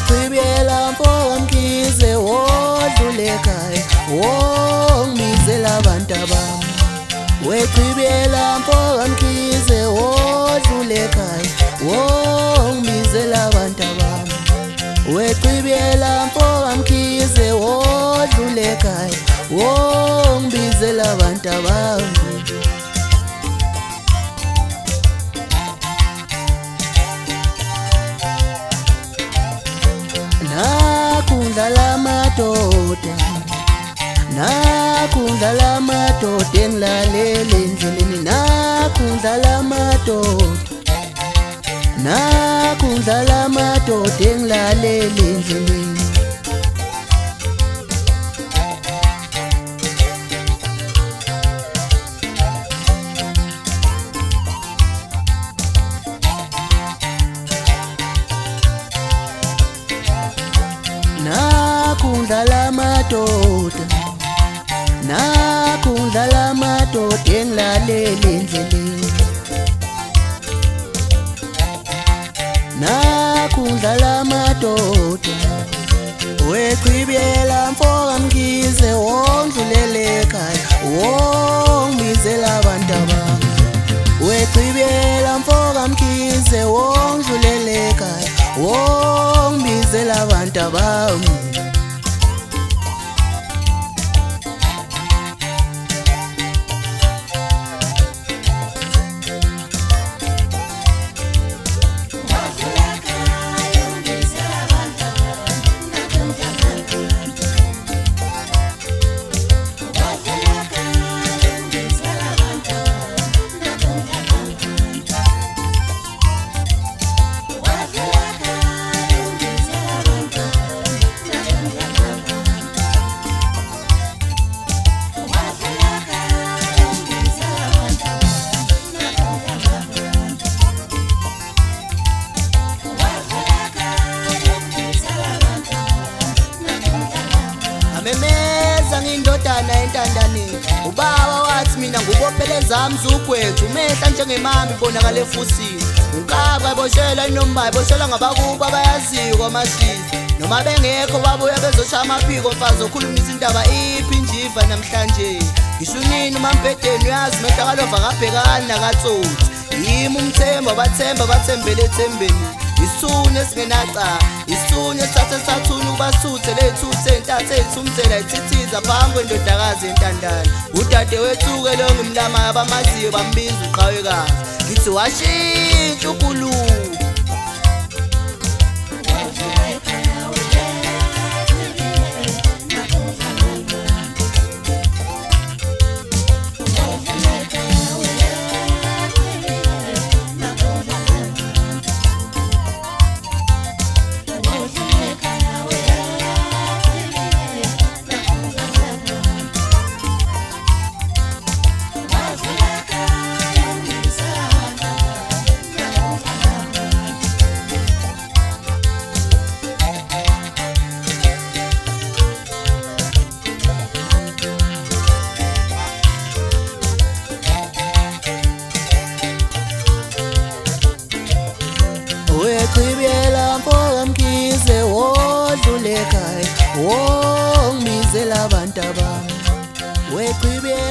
weqhibiyela mfoka Mkhize wodlula ekhaya wongibizela abantu abami weqhibiyela mfoka Mkhize wodlula ekhaya wongibizela abantu abami weqhibiyela mfoka Mkhize wodlula ekhaya wongibizela abantu abami nakundlala amadoda engilalele endleleni nakundlala amadoda engilalele endleleni nakundlala amadoda engilalele endleleni nakundlala amadoda weqhibiyela mfoka Mkhize wondlulela ekhaya wongibizela abantu abami weqhibiyela mfoka Mkhize wondlulela ekhaya wongibizela abantu abami memeza ngindodana entandane ubaba wathi mina ngubopheleza amzugwethu umehla njengemami ibonakala efusini unkaba iboshela inombayi boshela ngabakuba bayaziyo kwamashizi noma bengekho babuya bezoshaya amaphiko mfazi okhulumisa indaba iphi njiva namhlanje ngisho nini umambhedeni uyazi mehlakalova kabhekani nakatsotsi yimi umthemba bathembele ethembeni isune singenaca isune esithathe sathuna ukubasuthe lethuthe entathe ethumzela ithithiza phambi kwendodakazi entandane udade wethuke lo ngimlama abamaziyo bambiza uqhawekazi ngithi washintsha unkulunkulu weqhibiyela mfoka Mkhize wodlula ekhaya wongibizela abantu abami weqhibiyela